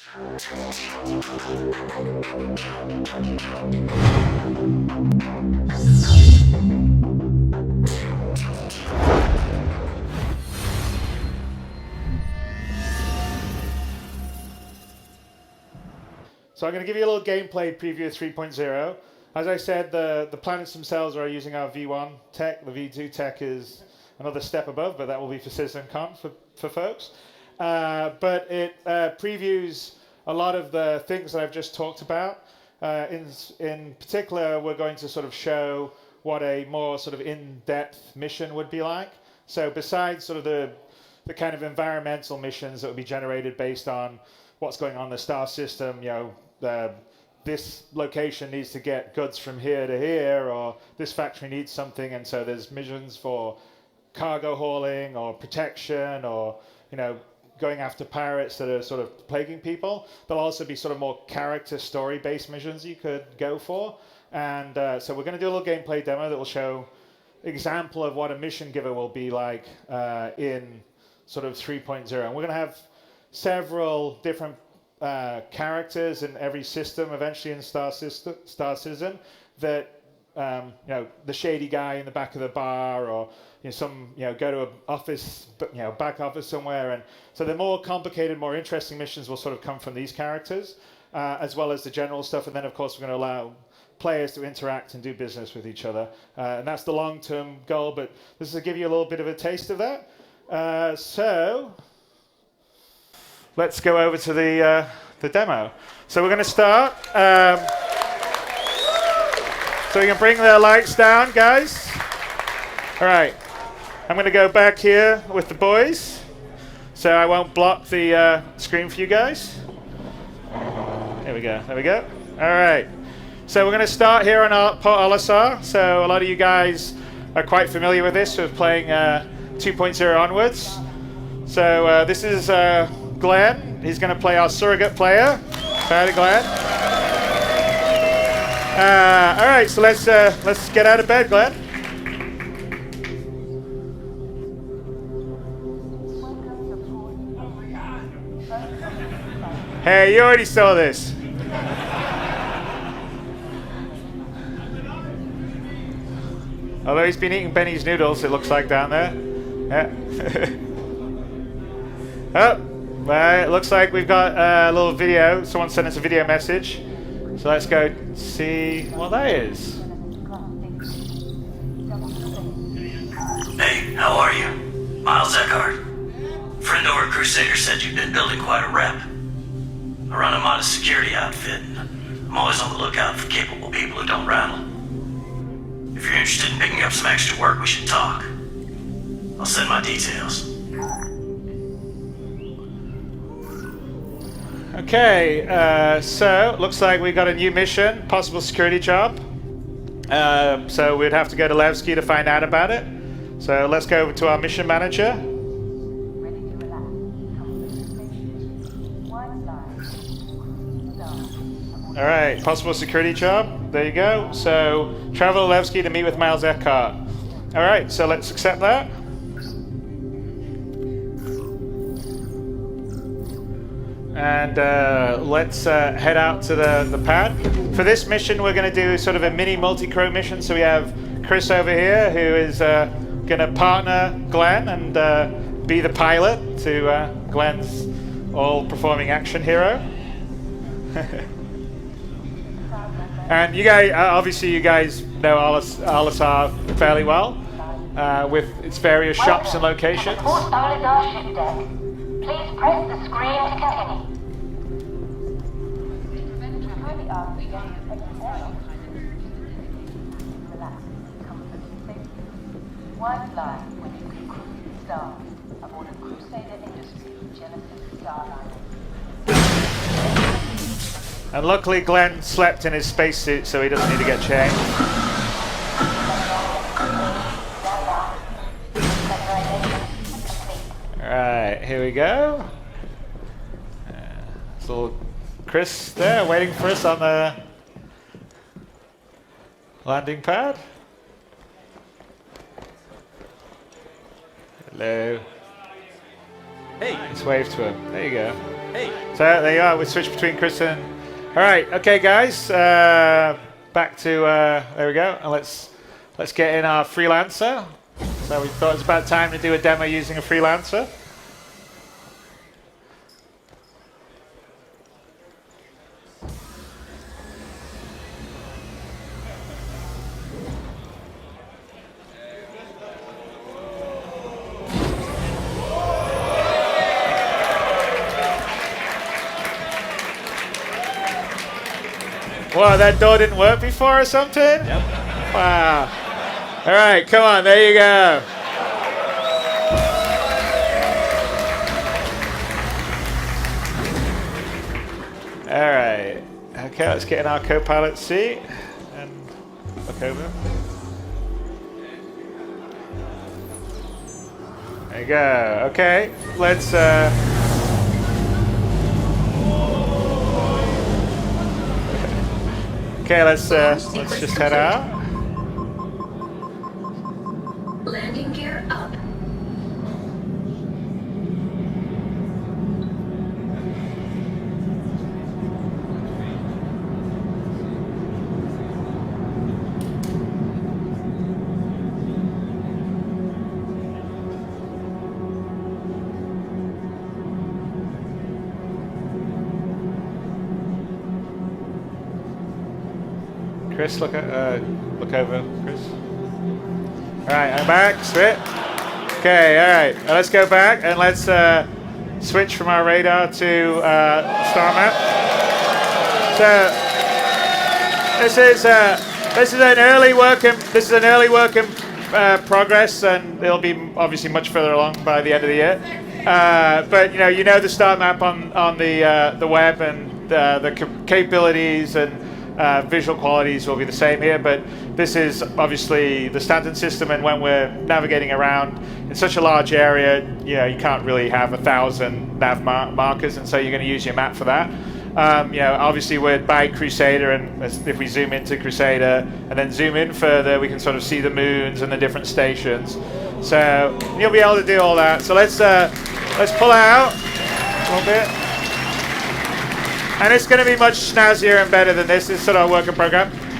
So I'm going to give you a little gameplay preview of 3.0. As I said, the planets themselves are using our V1 tech. The V2 tech is another step above, but that will be for CitizenCon for folks. But it previews a lot of the things that I've just talked about. In particular, we're going to sort of show what a more sort of in-depth mission would be like. So besides sort of the kind of environmental missions that would be generated based on what's going on in the star system, you know, this location needs to get goods from here to here, or this factory needs something, and so there's missions for cargo hauling or protection, or, you know, going after pirates that are sort of plaguing people. There'll also be sort of more character story-based missions you could go for. And so we're going to do a little gameplay demo that will show example of what a mission giver will be like in sort of 3.0. And we're going to have several different characters in every system eventually in Star Citizen that, you know, the shady guy in the back of the bar, or, you know, go to an office, you know, back office somewhere. And so the more complicated, more interesting missions will sort of come from these characters, as well as the general stuff. And then, of course, we're going to allow players to interact and do business with each other. And that's the long-term goal, but this is to give you a little bit of a taste of that. So let's go over to the demo. So we're going to start. So we can bring the lights down, guys. All right. I'm going to go back here with the boys, so I won't block the screen for you guys. There we go. There we go. All right. So we're going to start here on Port Olisar. So a lot of you guys are quite familiar with this, with playing 2.0 onwards. So this is Glenn. He's going to play our surrogate player. Howdy, Glenn. All right, so let's get out of bed, Glenn. Hey, you already saw this. Although he's been eating Benny's noodles, it looks like down there. Yeah. Oh, well, it looks like we've got a little video. Someone sent us a video message. So let's go see what that is. Hey, how are you? Miles Eckhart. Friend over at Crusader said you've been building quite a rep. I run a modest security outfit, and I'm always on the lookout for capable people who don't rattle. If you're interested in picking up some extra work, we should talk. I'll send my details. Okay, so looks like we got a new mission, possible security job. So we'd have to go to Levski to find out about it. So let's go over to our mission manager. All right, possible security job. There you go. So travel to Levski to meet with Miles Eckhart. All right, so let's accept that. And let's head out to the pad. For this mission, we're going to do sort of a mini multi-crew mission. So we have Chris over here, who is going to partner Glenn and be the pilot to Glenn's all-performing action hero. And you guys, obviously, you guys know Olisar fairly well, with its various shops and locations. Please press the screen to continue. One line when you can cruise stars aboard a Crusader Industries Genesis Starliner. And luckily Glenn slept in his spacesuit, so he doesn't need to get changed. Alright, here we go. So Chris there waiting for us on the landing pad. Hello. Hey. Let's wave to him. There you go. Hey. So there you are. We switch between Chris and. All right. Okay, guys. Back to there we go. And let's get in our freelancer. So we thought it was about time to do a demo using a freelancer. Wow, that door didn't work before or something? Yep. Wow. All right, come on, there you go. All right. Okay, let's get in our co-pilot seat and look over. There you go. Okay, let's. Okay, let's just head out. Landing gear up. Chris, look over, Chris. All right, I'm back. Switch. Okay, all right. Now let's go back and let's switch from our radar to star map. So this is an early work in progress, and it'll be obviously much further along by the end of the year. But you know the star map on the web, and the capabilities and visual qualities will be the same here, but this is obviously the standard system, and when we're navigating around in such a large area, you can't really have 1,000 nav markers, and so you're going to use your map for that. Obviously we're by Crusader, and if we zoom into Crusader and then zoom in further, we can sort of see the moons and the different stations. So you'll be able to do all that. So let's pull out a little bit. And it's going to be much snazzier and better than this. It's sort of a work in program. If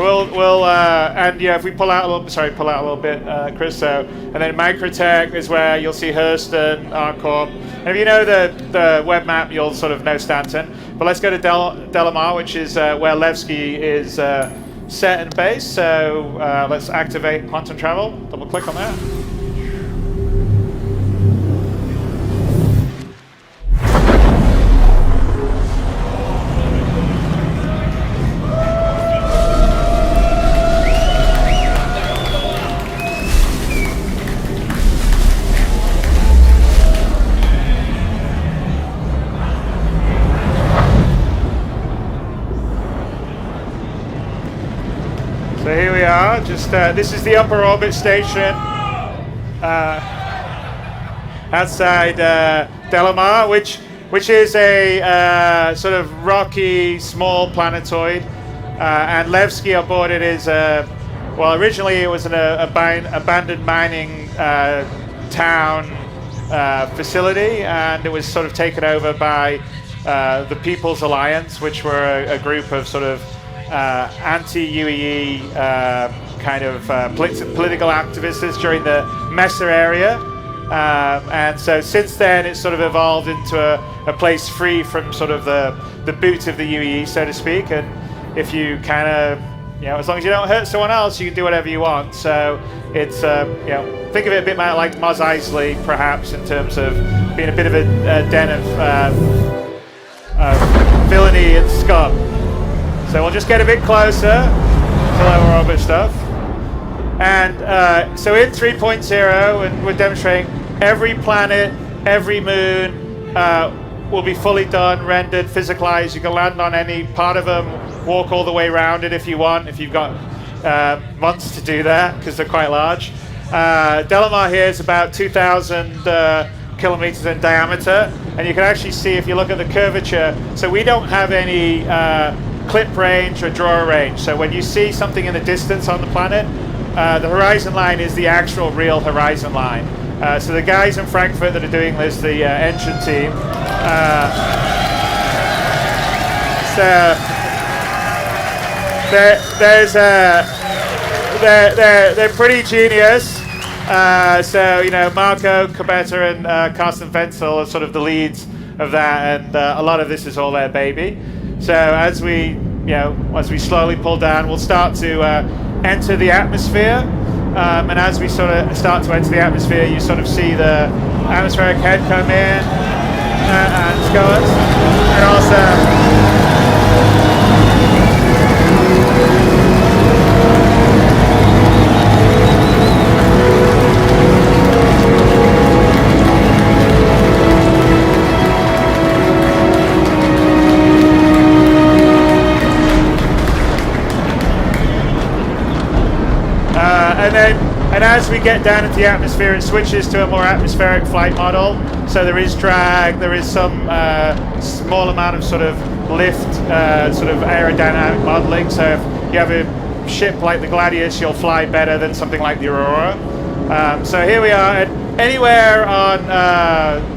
we pull out a little bit, Chris. So, and then Microtech is where you'll see Hurston, Arcorp. And if you know the web map, you'll sort of know Stanton. But let's go to Delamar, which is where Levski is set and based. So let's activate quantum travel. Double click on that. So here we are, this is the upper orbit station outside Delamar, which is a sort of rocky, small planetoid. And Levski on board it is, originally it was an abandoned mining town facility, and it was sort of taken over by the People's Alliance, which were a group of sort of anti-UEE political activists during the Messer area, and so since then it's sort of evolved into a place free from sort of the boot of the UEE, so to speak. And if you kind of, as long as you don't hurt someone else, you can do whatever you want. So it's think of it a bit like Mos Eisley, perhaps, in terms of being a bit of a den of villainy and scum. So we'll just get a bit closer to lower orbit stuff. And so in 3.0, and we're demonstrating every planet, every moon will be fully done, rendered, physicalized. You can land on any part of them, walk all the way around it if you want, if you've got months to do that, because they're quite large. Delamar here is about 2,000 kilometers in diameter, and you can actually see if you look at the curvature. So we don't have any clip range or draw range. So when you see something in the distance on the planet, the horizon line is the actual real horizon line. So the guys in Frankfurt that are doing this, the engine team, So they're pretty genius. So you know, Marco Cabetta and Carsten Wenzel are sort of the leads of that, and a lot of this is all their baby. So as we slowly pull down, we'll start to enter the atmosphere, and as we sort of start to enter the atmosphere, you sort of see the atmospheric head come in and go, and also. And as we get down into the atmosphere, it switches to a more atmospheric flight model. So there is drag, there is some small amount of sort of lift, sort of aerodynamic modeling. So if you have a ship like the Gladius, you'll fly better than something like the Aurora. So here we are. And anywhere on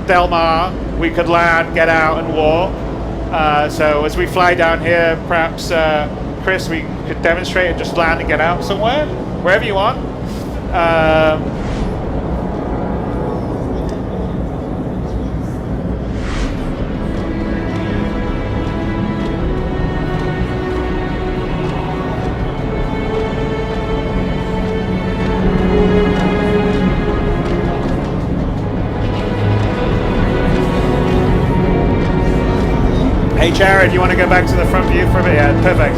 Del Mar, we could land, get out, and walk. So as we fly down here, perhaps, Chris, we could demonstrate and just land and get out somewhere, wherever you want. Hey Jared, you want to go back to the front view for a bit? Yeah, perfect.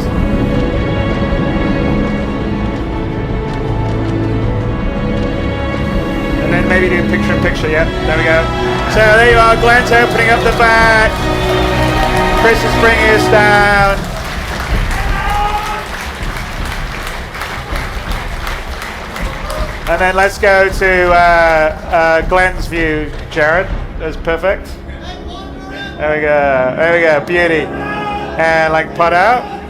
And then maybe do picture-in-picture, yeah, there we go. So there you are, Glenn's opening up the back. Chris is bringing us down. And then let's go to Glenn's view, Jared. That's perfect. There we go, beauty. And like pot out.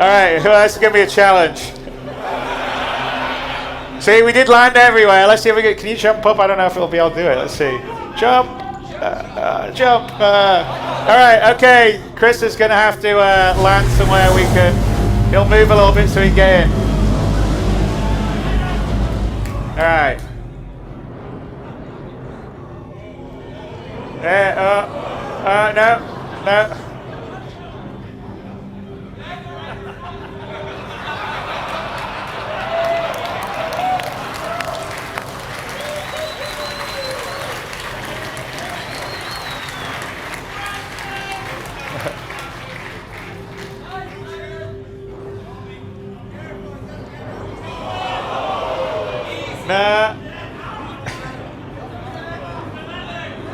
All right, well, that's going to be a challenge. See, we did land everywhere. Let's see if we can you jump up? I don't know if we'll be able to do it. Let's see. Jump. Jump. All right, okay. Chris is going to have to land somewhere we can. He'll move a little bit so he can get in. All right. No. Nah.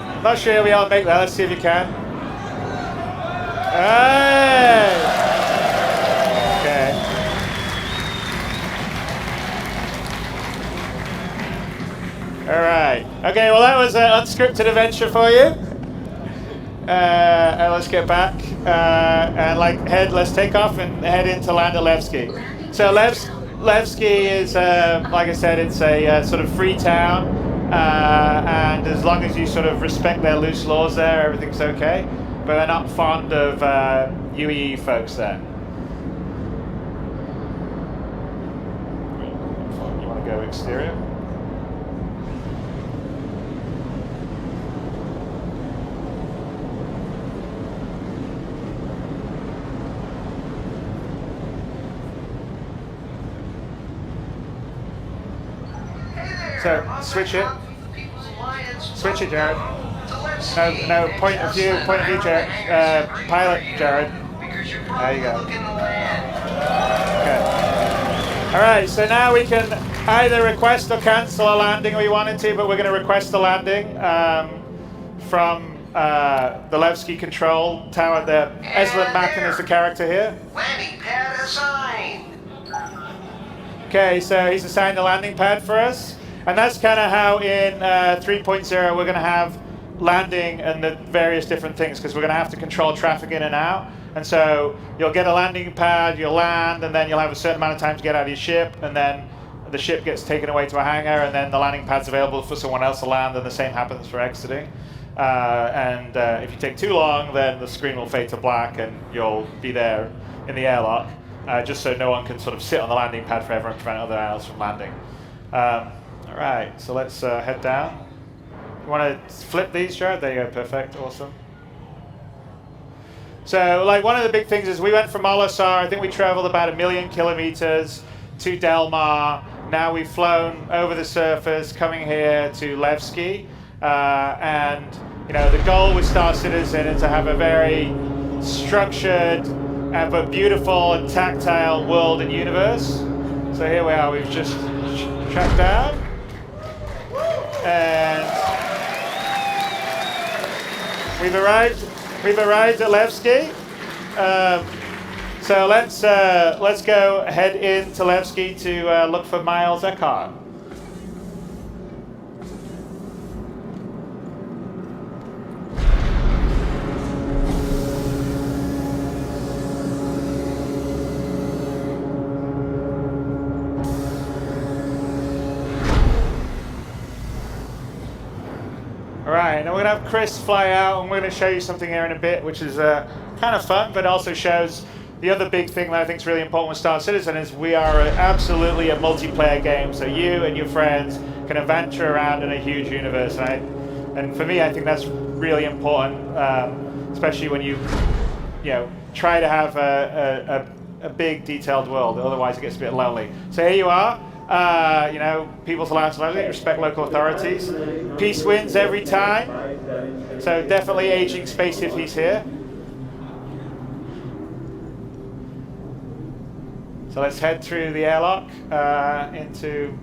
I'm not sure we all make that. Let's see if you can. Hey! Okay. Alright. Okay, well that was an unscripted adventure for you. And let's get back. And let's take off and head into Landalevsky. So Levski is, like I said, it's a sort of free town, and as long as you sort of respect their loose laws there, everything's okay. But they're not fond of UEE folks there. You want to go exterior? So switch it. Switch it, Jared. No, point of view, Jared. Pilot, Jared. There you go. Okay. All right, so now we can either request or cancel a landing we wanted to, but we're going to request a landing. from the Levski control tower. The Eslan Macken is the character here. Landing pad assigned. Okay, so he's assigned the landing pad for us. And that's kind of how in 3.0 we're going to have landing and the various different things, because we're going to have to control traffic in and out. And so you'll get a landing pad, you'll land, and then you'll have a certain amount of time to get out of your ship, and then the ship gets taken away to a hangar, and then the landing pad's available for someone else to land, and the same happens for exiting. If you take too long, then the screen will fade to black, and you'll be there in the airlock, just so no one can sort of sit on the landing pad forever and prevent other animals from landing. All right, so let's head down. You want to flip these, Jared? There you go, perfect, awesome. So, like, one of the big things is we went from Olisar, I think we traveled about 1 million kilometers to Delmar. Now we've flown over the surface, coming here to Levski. And, you know, the goal with Star Citizen is to have a very structured but beautiful and tactile world and universe. So here we are, we've just tracked down. And we've arrived at Levski. So let's go head into Levski to look for Miles Eckhart. Alright, now we're going to have Chris fly out, and we're going to show you something here in a bit, which is kind of fun, but also shows the other big thing that I think is really important with Star Citizen is we are absolutely a multiplayer game, so you and your friends can adventure around in a huge universe, and for me I think that's really important, especially when you try to have a big detailed world, otherwise it gets a bit lonely. So here you are. People's lives, respect local authorities. Peace wins every time. So definitely aging space if he's here. So let's head through the airlock into...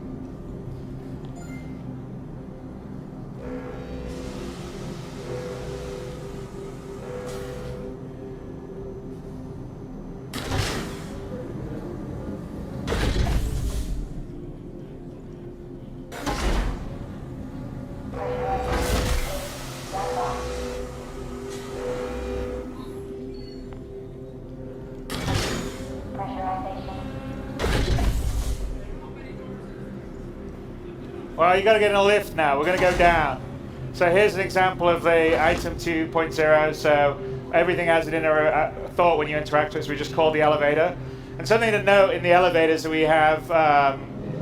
Well, you got to get in a lift now. We're going to go down. So here's an example of the item 2.0. So everything has an inner thought when you interact with it. So we just call the elevator. And something to note in the elevators that we have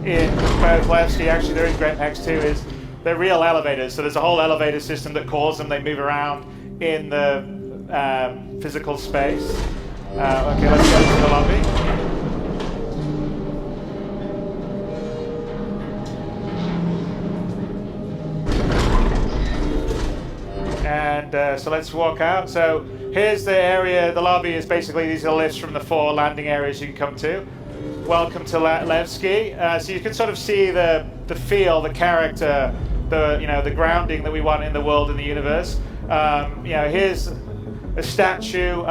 in both Levski, actually they're in GamePlay too, is they're real elevators. So there's a whole elevator system that calls them. They move around in the physical space. Okay, let's go to the lobby. And so let's walk out. So here's the area, the lobby is basically, these are lifts from the 4 landing areas you can come to. Welcome to Levski. So you can sort of see the feel, the character, the grounding that we want in the world and the universe. Here's a statue.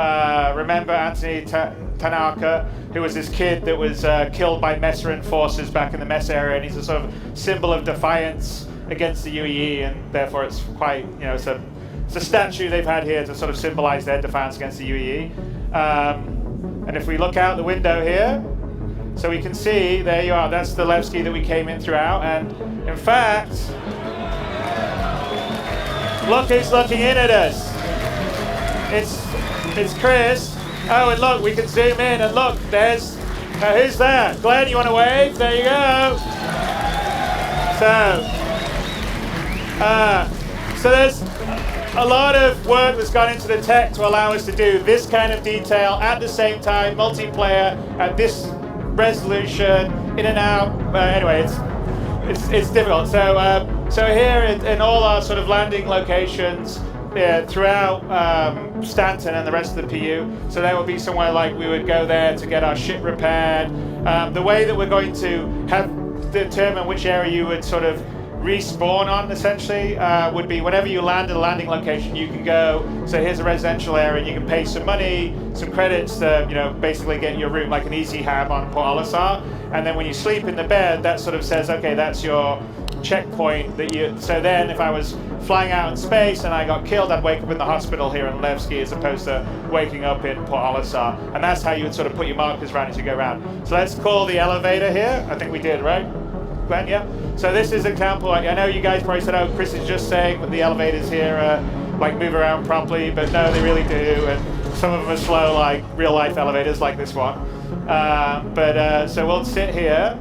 Remember Anthony Tanaka, who was this kid that was killed by Messeran forces back in the Mess area, and he's a sort of symbol of defiance against the UEE, and therefore it's quite, it's a statue they've had here to sort of symbolize their defiance against the UEE. And if we look out the window here, so we can see, there you are, that's the Levski that we came in throughout, and in fact, look who's looking in at us. It's Chris. Oh, and look, we can zoom in, and look, there's, who's that? Glenn, you want to wave? There you go. So there's a lot of work that's gone into the tech to allow us to do this kind of detail at the same time, multiplayer, at this resolution, in and out. Anyway, it's difficult. So here in all our sort of landing locations throughout Stanton and the rest of the PU, so there will be somewhere like we would go there to get our ship repaired. The way that we're going to have determine which area you would sort of respawn on essentially would be whenever you land at a landing location, you can go, so here's a residential area, and you can pay some money, some credits to, you know, basically get your room like an easy hab on Port Olisar. And then when you sleep in the bed, that sort of says, okay, that's your checkpoint that you, so then if I was flying out in space and I got killed, I'd wake up in the hospital here in Levski as opposed to waking up in Port Olisar. And that's how you would sort of put your markers around as you go around. So let's call the elevator here. I think we did, right? Glenn, yeah? So this is an example. I know you guys probably said, oh, Chris is just saying that the elevators here like move around properly, but no, they really do. And some of them are slow, like real life elevators like this one. So we'll sit here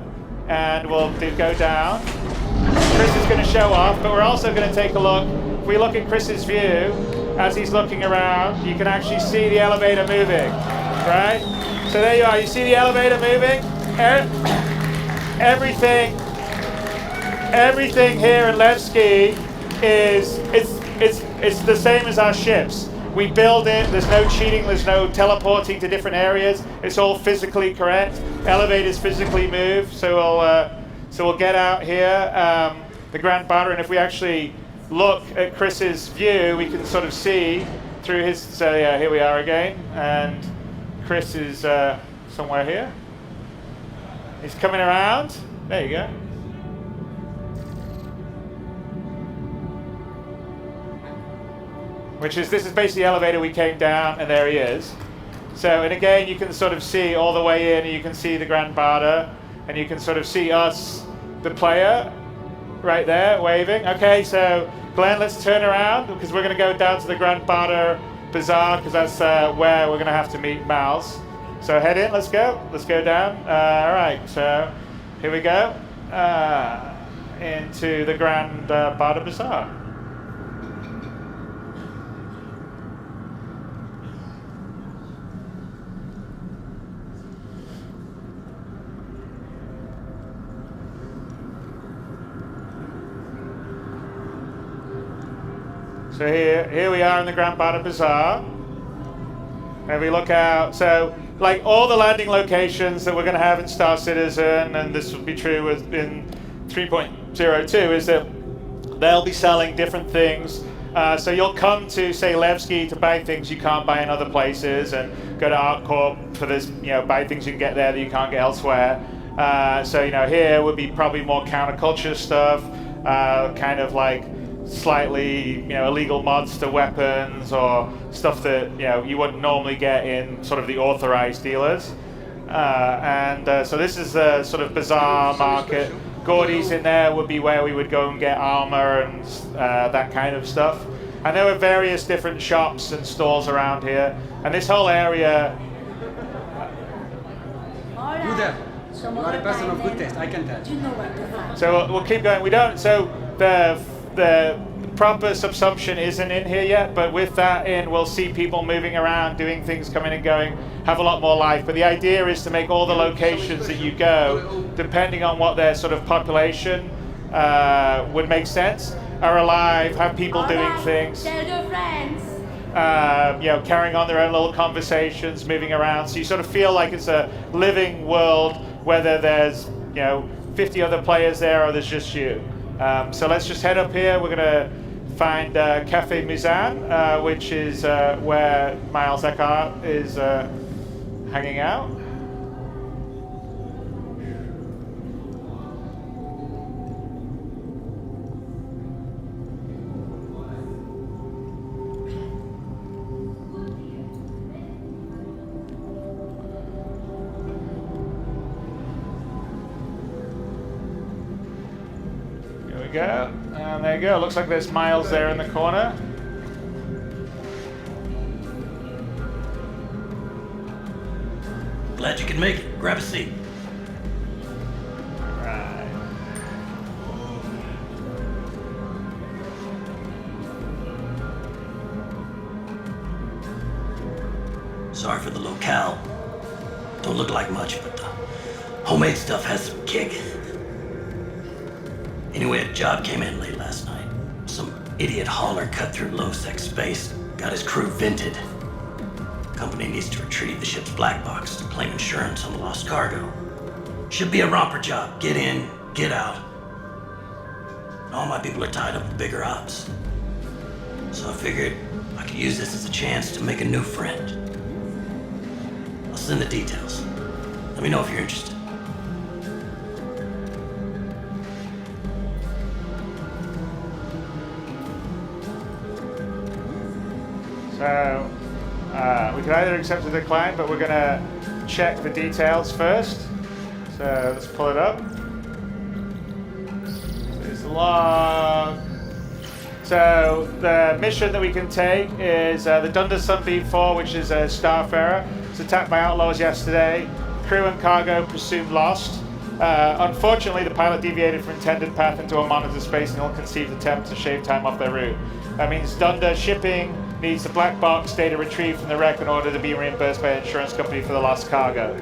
and we'll go down. Chris is going to show off, but we're also going to take a look. If we look at Chris's view, as he's looking around, you can actually see the elevator moving, right? So there you are. You see the elevator moving? Everything here in Levski is it's the same as our ships. We build it. There's no cheating. There's no teleporting to different areas. It's all physically correct. Elevators physically move. So we'll get out here, the Grand Barter, and if we actually look at Chris's view, we can sort of see through his. So yeah, here we are again, and Chris is somewhere here. He's coming around. There you go. This is basically the elevator we came down, and there he is. So, and again, you can sort of see all the way in, and you can see the Grand Barter, and you can sort of see us, the player, right there, waving. Okay, so Glenn, let's turn around, because we're going to go down to the Grand Barter Bazaar, because that's where we're going to have to meet Miles. So head in, let's go down. All right, so here we go, into the Grand Barter Bazaar. So here we are in the Grand Barter Bazaar. And we look out, so like all the landing locations that we're going to have in Star Citizen, and this will be true in 3.02, is that they'll be selling different things. So you'll come to, say, Levski to buy things you can't buy in other places, and go to ArtCorp for this, you know, buy things you can get there that you can't get elsewhere. So, you know, here would be probably more counterculture stuff, kind of like slightly, you know, illegal mods to weapons or stuff that, you know, you wouldn't normally get in sort of the authorized dealers. So this is the sort of bazaar market. Gordy's in there would be where we would go and get armor and that kind of stuff. And there were various different shops and stores around here. And this whole area... You there. You are a person of good taste, I can tell. So we'll keep going. We don't... So the proper subsumption isn't in here yet, but with that in, we'll see people moving around, doing things, coming and going, have a lot more life. But the idea is to make all the locations that you go, depending on what their sort of population would make sense, are alive, have people doing things. Tell your friends. You know, carrying on their own little conversations, moving around. So you sort of feel like it's a living world, whether there's, you know, 50 other players there or there's just you. So let's just head up here. We're going to find Cafe Muzan, which is where Miles Eckhart is hanging out. Go, and there you go. Looks like there's Miles there in the corner. Glad you could make it. Grab a seat. Right. Sorry for the locale. Don't look like much, but the homemade stuff has some kick. Anyway, a job came in late last night. Some idiot hauler cut through low-sec space, got his crew vented. Company needs to retrieve the ship's black box to claim insurance on the lost cargo. Should be a romper job. Get in, get out. and all my people are tied up with bigger ops. So I figured I could use this as a chance to make a new friend. I'll send the details. Let me know if you're interested. So we can either accept or decline, but we're going to check the details first. So let's pull it up. So it's log. So the mission that we can take is the Dunder Sunbeam 4, which is a starfarer. It's attacked by outlaws yesterday. Crew and cargo presumed lost. Unfortunately, the pilot deviated from intended path into a monitor space in an ill-conceived attempt to shave time off their route. That means Dunder Shipping needs the black box data retrieved from the wreck in order to be reimbursed by an insurance company for the lost cargo.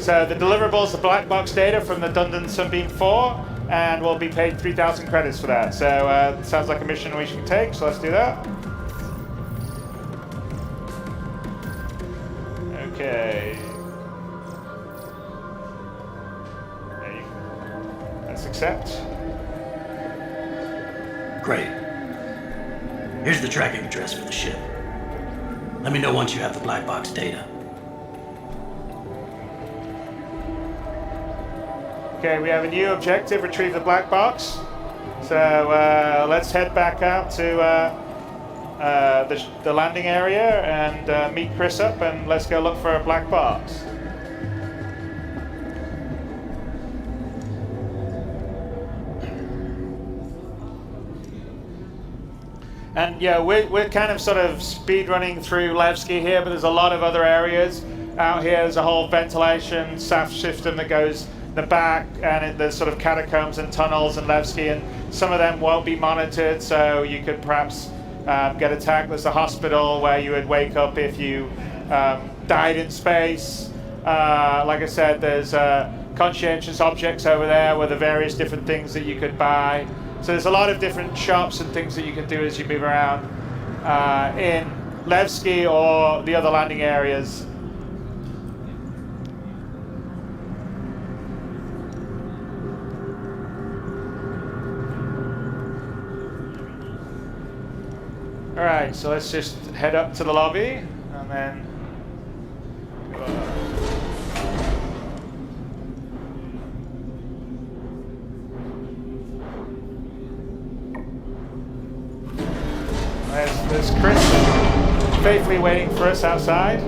So the deliverables, the black box data from the Dunder Sunbeam 4, and we'll be paid 3,000 credits for that. So sounds like a mission we should take, so let's do that. Okay. Let's accept. Great. Here's the tracking address for the ship. Let me know once you have the black box data. Okay, we have a new objective, retrieve the black box. So let's head back out to the landing area and meet Chris up, and let's go look for a black box. And yeah, we're kind of sort of speed running through Levski here, but there's a lot of other areas out here. There's a whole ventilation shaft system that goes the back, and there's sort of catacombs and tunnels in Levski, and some of them won't be monitored, so you could perhaps get attacked. There's a hospital where you would wake up if you died in space. Like I said, there's conscientious objects over there with the various different things that you could buy. So there's a lot of different shops and things that you can do as you move around in Levski or the other landing areas. All right, so let's just head up to the lobby and then there's Chris faithfully waiting for us outside.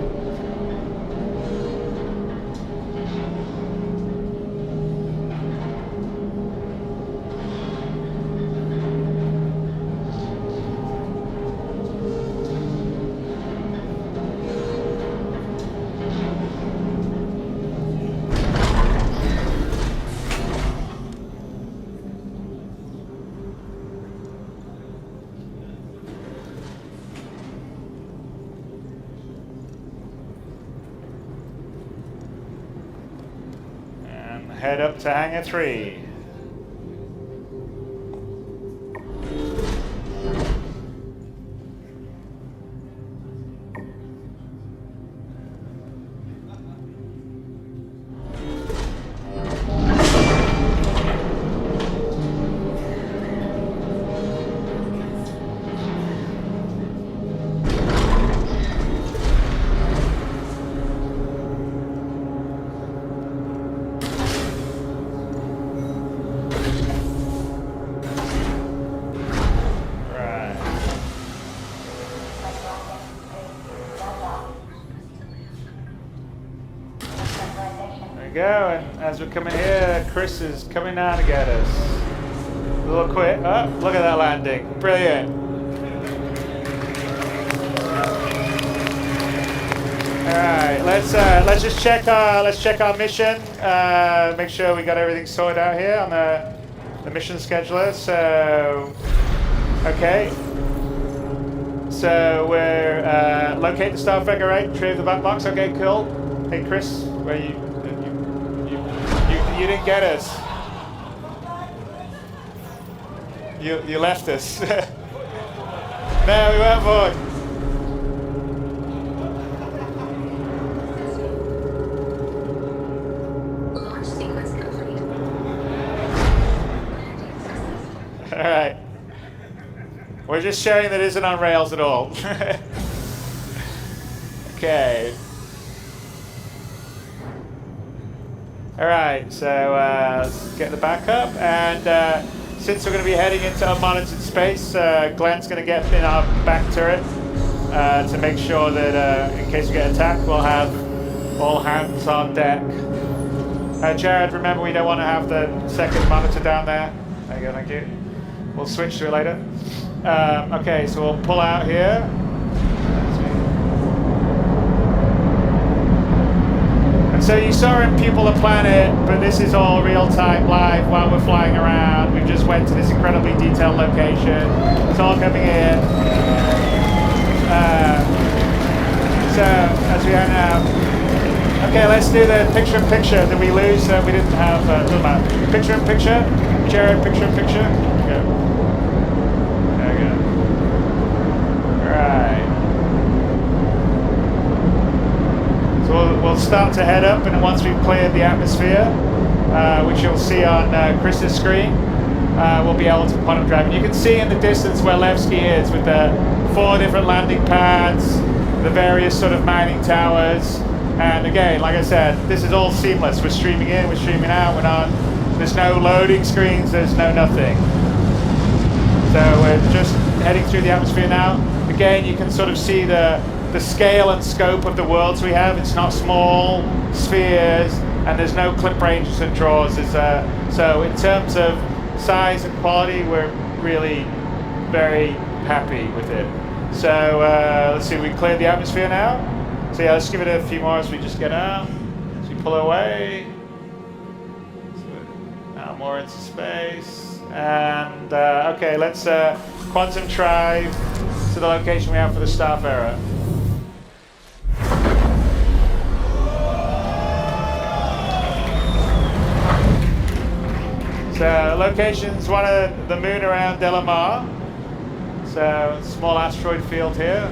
Head up to Hangar 3. Go, and as we're coming here, Chris is coming down to get us. A little quick. Oh, look at that landing! Brilliant. All right, let's just check our mission. Make sure we got everything sorted out here on the mission scheduler. So, okay. So we're locate the star figure, right? Retrieve the black box. Okay, cool. Hey, Chris, where are you? You didn't get us. You left us. No, we weren't bored. Launch sequence complete. All right. We're just showing that it isn't on rails at all. Okay. All right, so let's get the backup. And since we're going to be heading into unmonitored space, Glenn's going to get in our back turret to make sure that in case we get attacked, we'll have all hands on deck. Jared, remember we don't want to have the second monitor down there. There you go, thank you. We'll switch to it later. Okay, so we'll pull out here. And so you saw in People the Planet, but this is all real-time live while we're flying around. We just went to this incredibly detailed location. It's all coming in. So, as we are now, okay, let's do the picture-in-picture. Did we lose? We didn't have, doesn't matter. Picture-in-picture. Jared, picture-in-picture. There we go. Right. So we'll start to head up, and once we've cleared the atmosphere, which you'll see on Chris's screen, we'll be able to quantum drive. And you can see in the distance where Levski is with the 4 different landing pads, the various sort of mining towers. And again, like I said, this is all seamless. We're streaming in, we're streaming out, there's no loading screens, there's no nothing. So we're just heading through the atmosphere now. Again, you can sort of see the scale and scope of the worlds we have. It's not small spheres, and there's no clip ranges and draws. So in terms of size and quality, we're really very happy with it. So let's see, we cleared the atmosphere now. So yeah, let's give it a few more as we just get out. So we pull away. Now more into space. And okay, let's quantum drive to the location we have for the Starfarer. So location's one of the moon around Delamar. So small asteroid field here.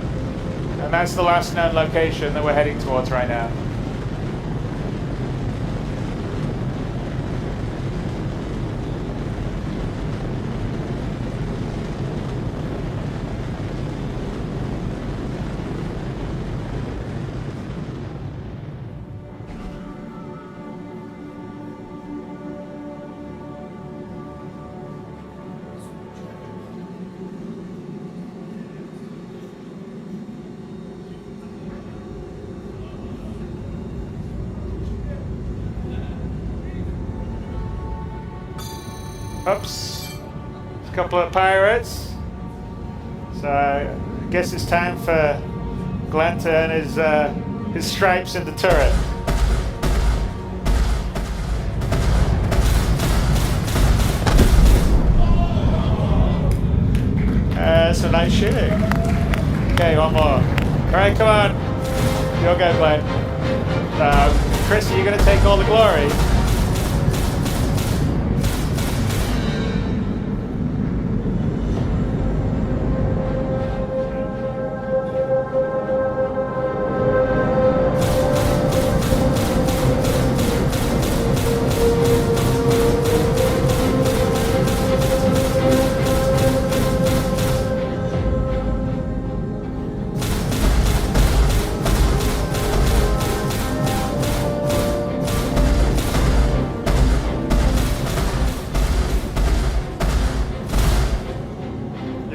And that's the last known location that we're heading towards right now. Oops, a couple of pirates. So I guess it's time for Glenn to earn his stripes in the turret. Some nice shooting. Okay, one more. All right, come on. You'll go, Glenn. Chris, are you going to take all the glory?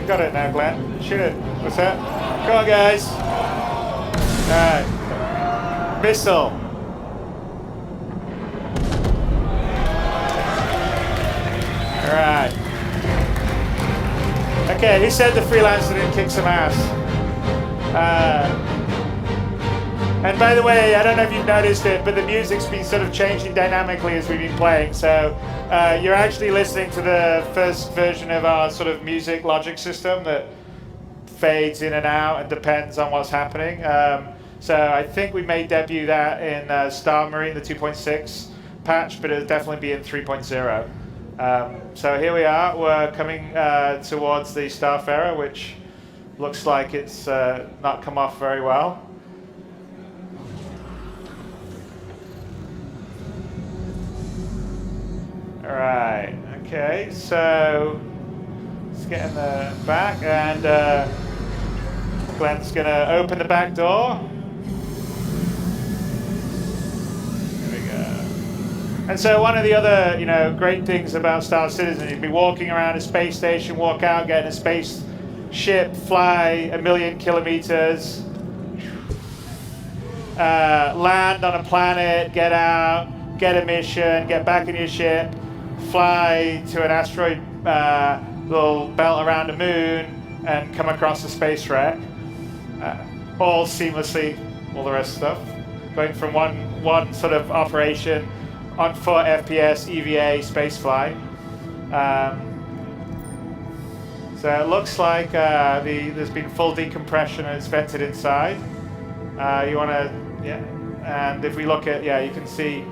Got it now, Glenn. Shoot it. What's that? Come on, guys. Alright. Missile. Alright. Okay, who said the freelancer didn't kick some ass? And by the way, I don't know if you've noticed it, but the music's been sort of changing dynamically as we've been playing. So you're actually listening to the first version of our sort of music logic system that fades in and out and depends on what's happening. So I think we may debut that in Star Marine, the 2.6 patch, but it'll definitely be in 3.0. So here we are. We're coming towards the Starfarer, which looks like it's not come off very well. All right, okay, so Let's get in the back, and Glenn's gonna open the back door. There we go. And so one of the other, great things about Star Citizen, you'd be walking around a space station, walk out, get in a spaceship, fly 1,000,000 kilometers, land on a planet, get out, get a mission, get back in your ship, fly to an asteroid little belt around the moon, and come across a space wreck. All seamlessly, all the rest of stuff. Going from one sort of operation on foot, FPS, EVA, spaceflight. So it looks like there's been full decompression and it's vented inside. You want to, and if we look at, we can see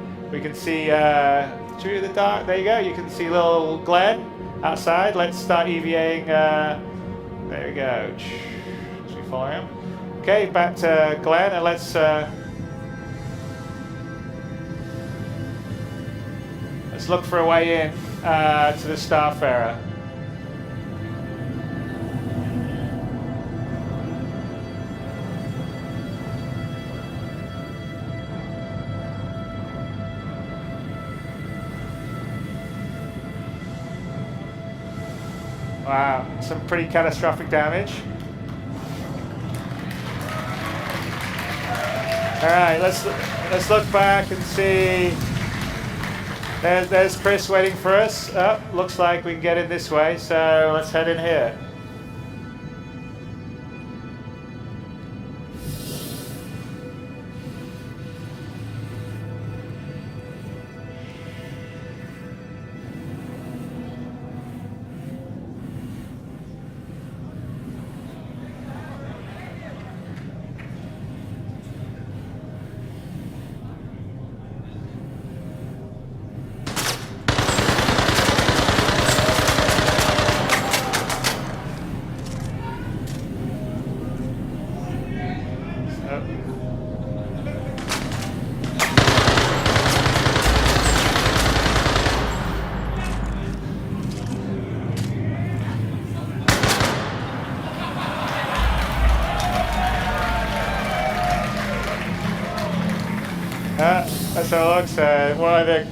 through the dark, there you go, you can see little Glenn outside. Let's start EVAing, there we go. Should we follow him? Okay, back to Glenn, and let's look for a way in to the Starfarer. Wow, some pretty catastrophic damage. All right, let's look back and see. There's Chris waiting for us. Oh, looks like we can get in this way, so let's head in here. That's how it looks. One of the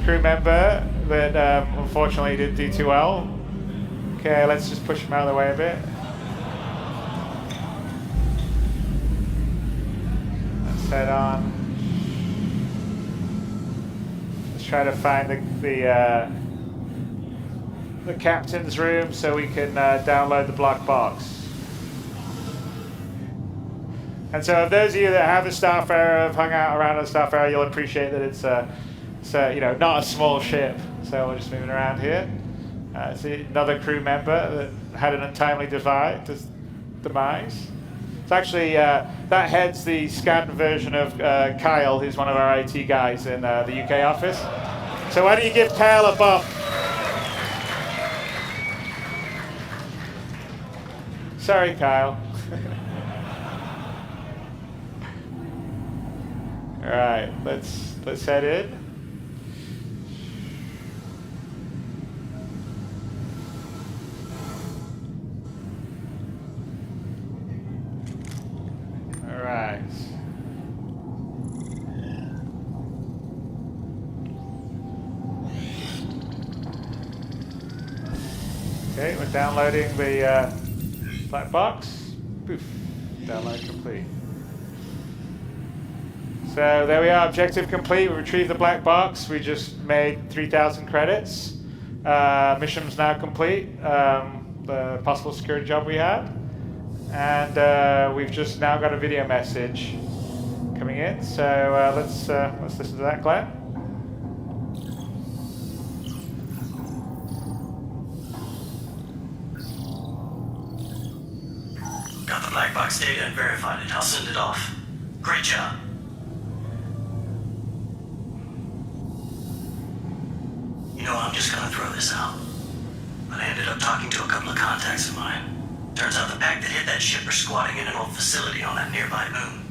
crew member that unfortunately didn't do too well. Okay, let's just push him out of the way a bit. Let's head on. Let's try to find the captain's room so we can download the black box. And so, if those of you that have a Starfarer, have hung out around a Starfarer, you'll appreciate that it's not a small ship. So we're just moving around here. See another crew member that had an untimely demise. It's actually that heads the scanned version of Kyle, who's one of our IT guys in the UK office. So why don't you give Kyle a bump? Sorry, Kyle. All right, let's head in. All right. Okay, we're downloading the black box. Poof, download complete. So there we are, objective complete. We retrieved the black box. We just made 3,000 credits. Mission's now complete. The possible security job we had. And we've just now got a video message coming in. So let's listen to that, Glenn. Got the black box data and verified it. I'll send it off. Great job. You know, I'm just gonna throw this out, but I ended up talking to a couple of contacts of mine. Turns out the pack that hit that ship are squatting in an old facility on that nearby moon.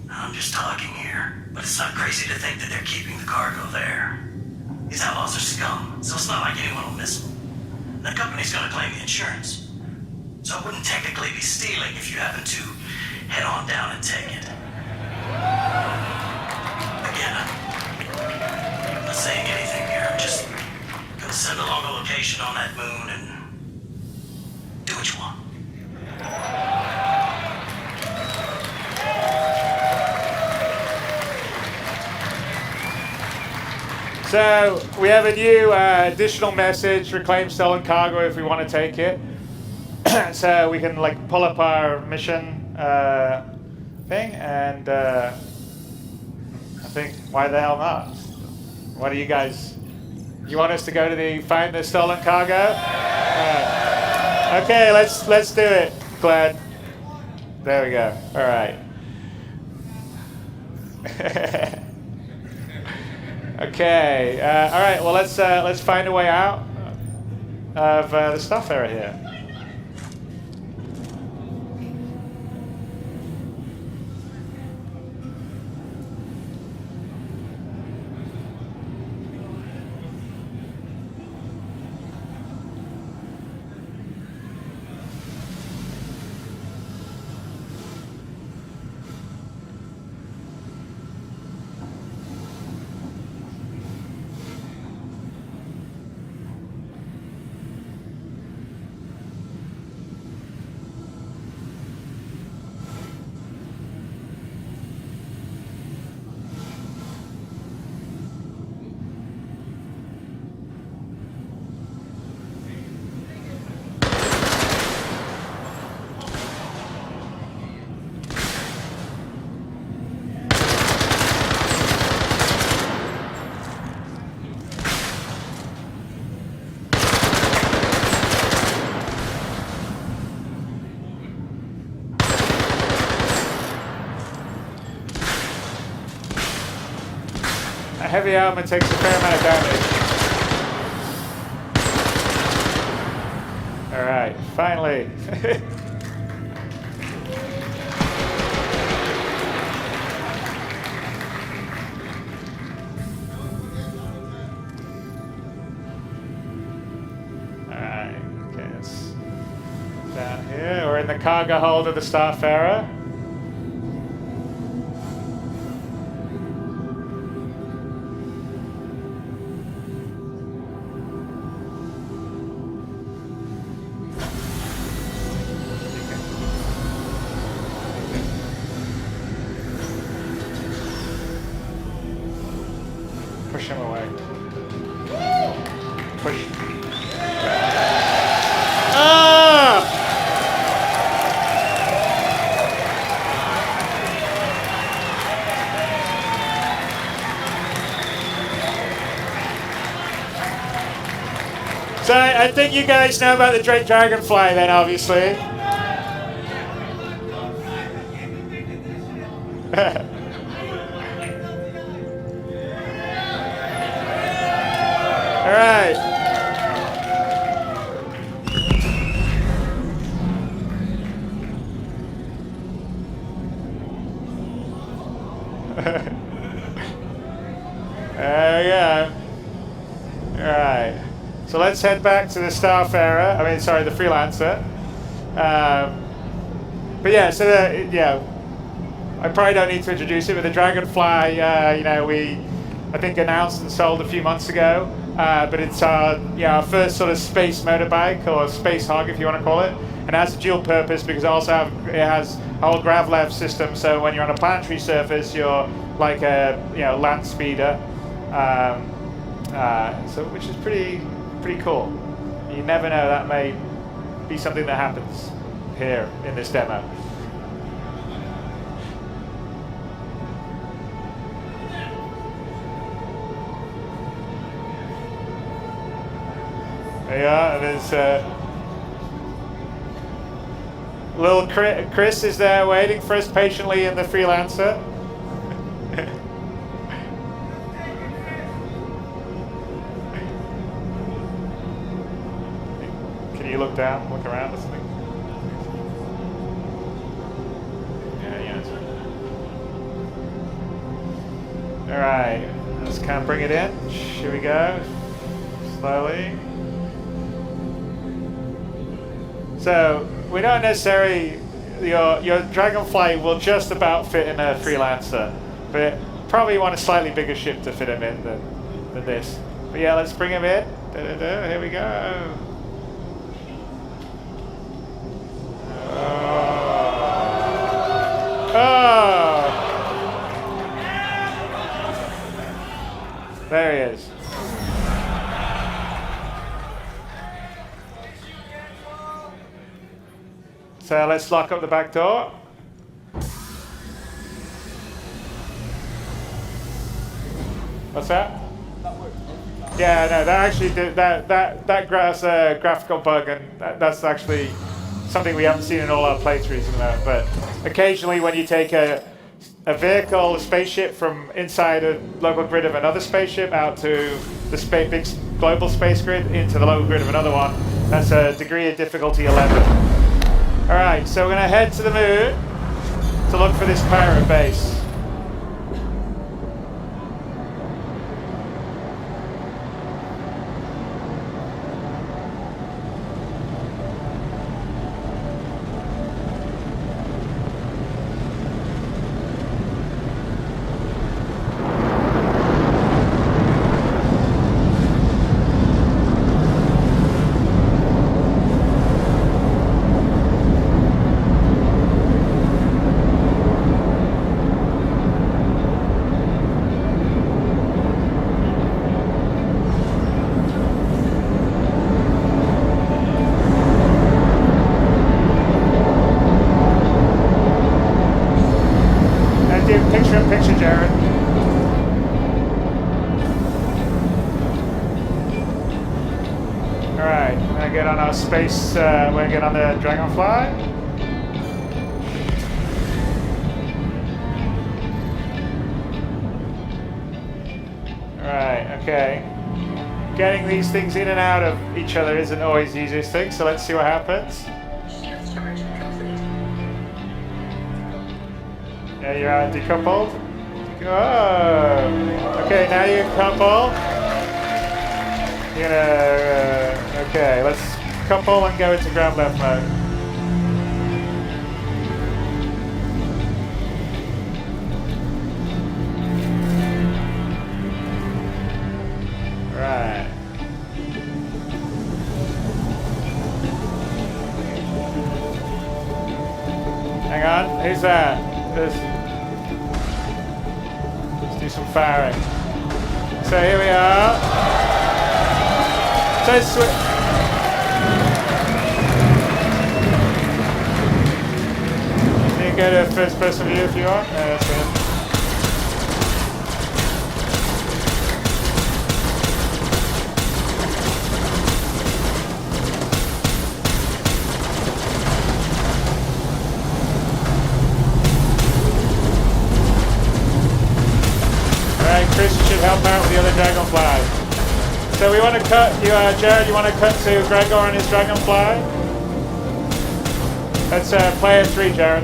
I'm just talking here, but it's not crazy to think that they're keeping the cargo there. These outlaws are scum, so it's not like anyone will miss them. The company's gonna claim the insurance. So it wouldn't technically be stealing if you happen to head on down and take it. Again, I'm not saying anything here. I'm just gonna send along a location on that moon and do what you want. So we have a new additional message: reclaim stolen cargo if we want to take it. So we can like pull up our mission thing, and I think why the hell not? What do you guys? You want us to go to find the stolen cargo? Okay, let's do it, Glad. There we go. All right. Okay. All right. Well, let's find a way out of the stuff area here. Heavy armor takes a fair amount of damage. All right, finally. All right, okay, it's down here. We're in the cargo hold of the Starfarer. Push him away. Push. Ah! So I think you guys know about the Drake Dragonfly then, obviously. All right. There we go. All right. So let's head back to the Starfarer. I mean, sorry, the Freelancer. But yeah, so I probably don't need to introduce it, but the Dragonfly, you know, I think announced and sold a few months ago. But it's our first sort of space motorbike, or space hog if you want to call it, and it has a dual purpose because it has a whole gravlev system. So when you're on a planetary surface, you're like a land speeder, so which is pretty cool. You never know, that may be something that happens here in this demo. There you are, and there's little Chris is there waiting for us patiently in the Freelancer. Can you look down, look around or something? Yeah, that's right. All right. Just can't bring it in. Here we go. Slowly. So we don't necessarily, your Dragonfly will just about fit in a freelancer, but probably want a slightly bigger ship to fit him in than this. But yeah, let's bring him in. Here we go. Oh! There he is. So let's lock up the back door. What's that? Yeah, no, that actually did that's a graphical bug, and that's actually something we haven't seen in all our playthroughs in that. But occasionally, when you take a vehicle, a spaceship from inside a local grid of another spaceship out to the big global space grid into the local grid of another one, that's a degree of difficulty 11. All right, so we're gonna head to the moon to look for this pirate base. Picture, Jared. Alright, we're gonna get on our space, we're gonna get on the Dragonfly. Alright, okay. Getting these things in and out of each other isn't always the easiest thing, so let's see what happens. Shield charge complete. Yeah, you're decoupled. Oh, okay, now you couple. You're gonna, okay, let's couple and go into ground left mode. Right. Hang on, who's that? Let's do some firing. So here we are. So you can go to first person view if you want. No, that's good. Chris should help out with the other Dragonfly. So we want to cut, Jared, you want to cut to Gregor and his Dragonfly? That's player 3, Jared.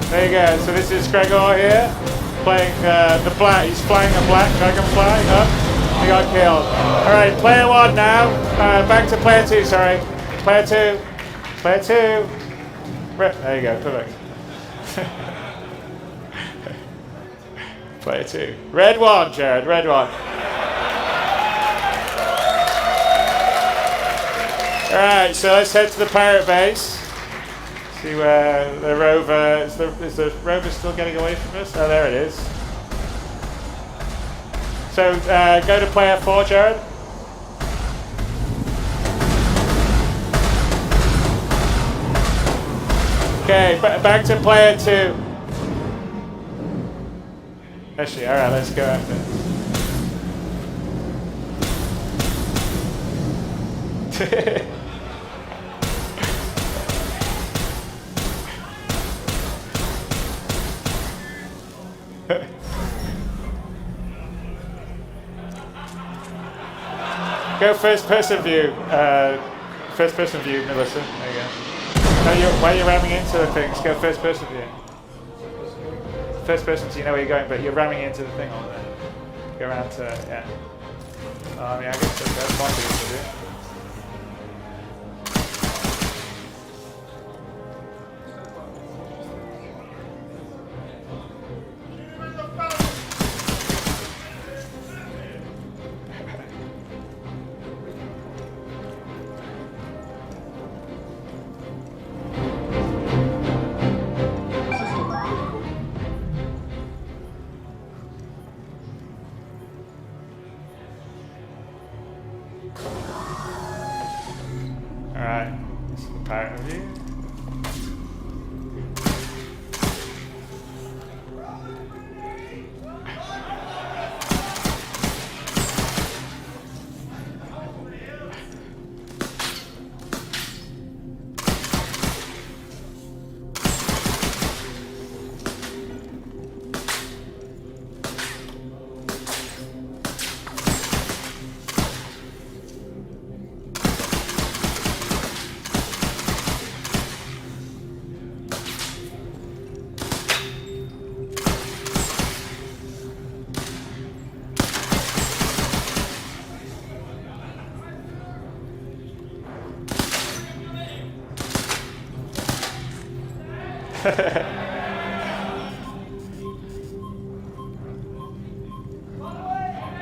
There you go, so this is Gregor here, playing the black, he's flying a black Dragonfly up, he got killed. Alright, player 1 now, back to player 2, sorry. Player 2, player 2. There you go, perfect. Player 2. Red 1, Jared, red 1. Alright, so let's head to the pirate base. See where the rover, is the rover still getting away from us? Oh, there it is. So go to player 4, Jared. Okay, back to player 2. Actually, alright, let's go after it. Go first person view. First person view, Melissa. There you go. No, while you're ramming into the things, go first person view. first person so you know where you're going, but you're ramming into the thing on there. Go around to, yeah. I mean, I guess that's one thing to do. Alright, this is the pirate review.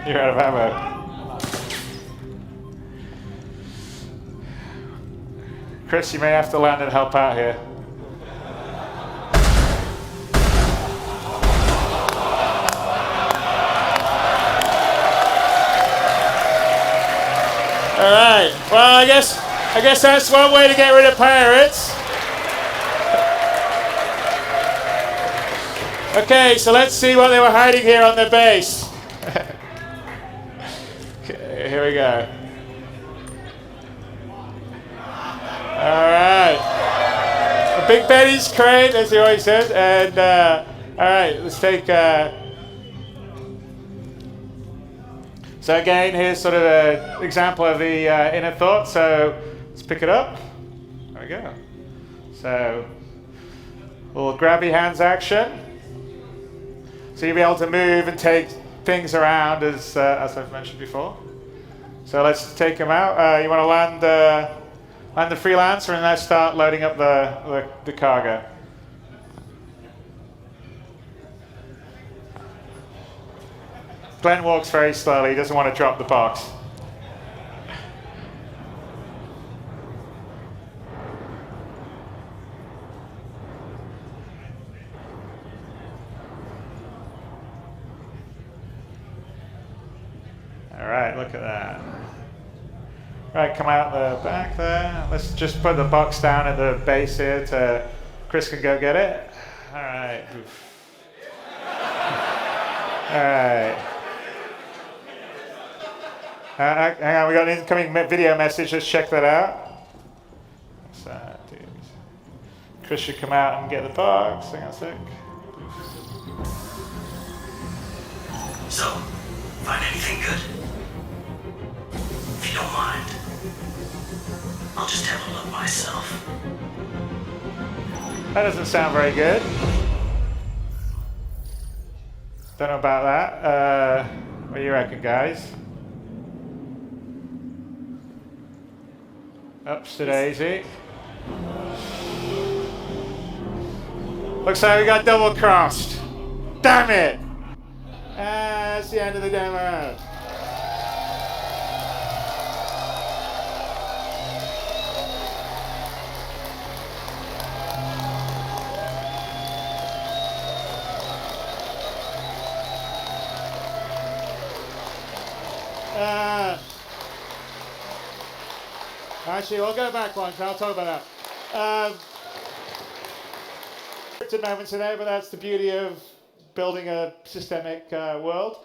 You're out of ammo. Chris, you may have to land and help out here. Alright, well I guess that's one way to get rid of pirates. Okay, so let's see what they were hiding here on their base. Okay, here we go. Alright. A Big Betty's crate, as he always says. And, alright, let's take... So again, here's sort of an example of the inner thought. So let's pick it up. There we go. So, little grabby hands action. So you'll be able to move and take things around as I've mentioned before. So let's take them out. You want to land the freelancer and let's start loading up the cargo. Glenn walks very slowly. He doesn't want to drop the box. Alright, look at that. Right, come out the back there. Let's just put the box down at the base here to Chris can go get it. Alright. Alright. Hang on, we got an incoming video message. Let's check that out. What's that, dude? Chris should come out and get the box. Hang on a sec. So, find anything good? If you don't mind, I'll just have a look myself. That doesn't sound very good. Don't know about that. What do you reckon, guys? Ups to daisy. Looks like we got double crossed. Damn it! That's the end of the demo. Actually, we'll go back once. I'll talk about that. Scripted moments today, but that's the beauty of building a systemic world.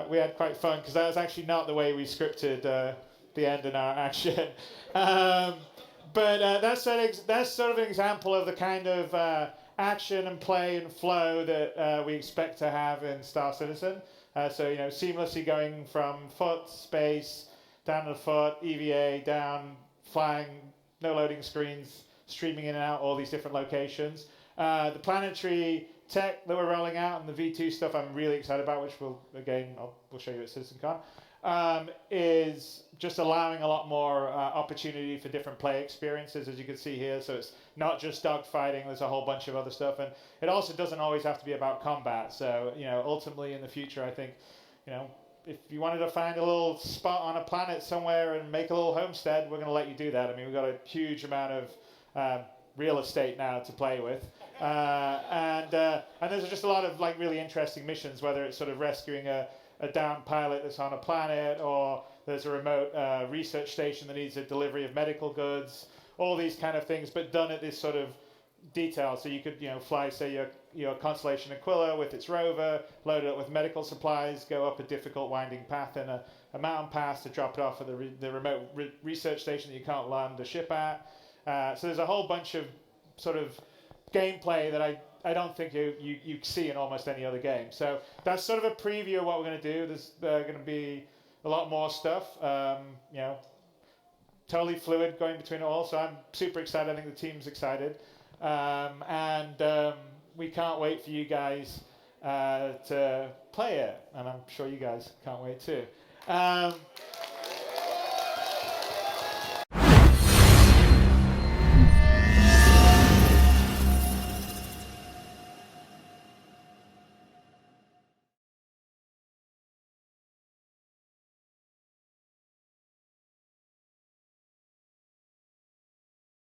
We had quite fun because that was actually not the way we scripted the end in our action. But that's sort of an example of the kind of action and play and flow that we expect to have in Star Citizen. So seamlessly going from foot, space, down to the foot, EVA, down, flying, no loading screens, streaming in and out all these different locations. The planetary tech that we're rolling out and the V2 stuff I'm really excited about, which we'll show you at CitizenCon, is just allowing a lot more opportunity for different play experiences, as you can see here. So it's not just dogfighting, there's a whole bunch of other stuff. And it also doesn't always have to be about combat. So, ultimately in the future, I think, if you wanted to find a little spot on a planet somewhere and make a little homestead, we're going to let you do that. I mean, we've got a huge amount of real estate now to play with. And there's just a lot of really interesting missions, whether it's sort of rescuing a downed pilot that's on a planet, or there's a remote research station that needs a delivery of medical goods, all these kind of things, but done at this sort of detail. So you could, fly, say, your Constellation Aquila with its rover, load it up with medical supplies, go up a difficult winding path in a mountain pass to drop it off at the remote research station that you can't land a ship at. So there's a whole bunch of sort of gameplay that I don't think you see in almost any other game. So that's sort of a preview of what we're going to do. There's going to be a lot more stuff, totally fluid going between it all. So I'm super excited. I think the team's excited. And we can't wait for you guys to play it. And I'm sure you guys can't wait too.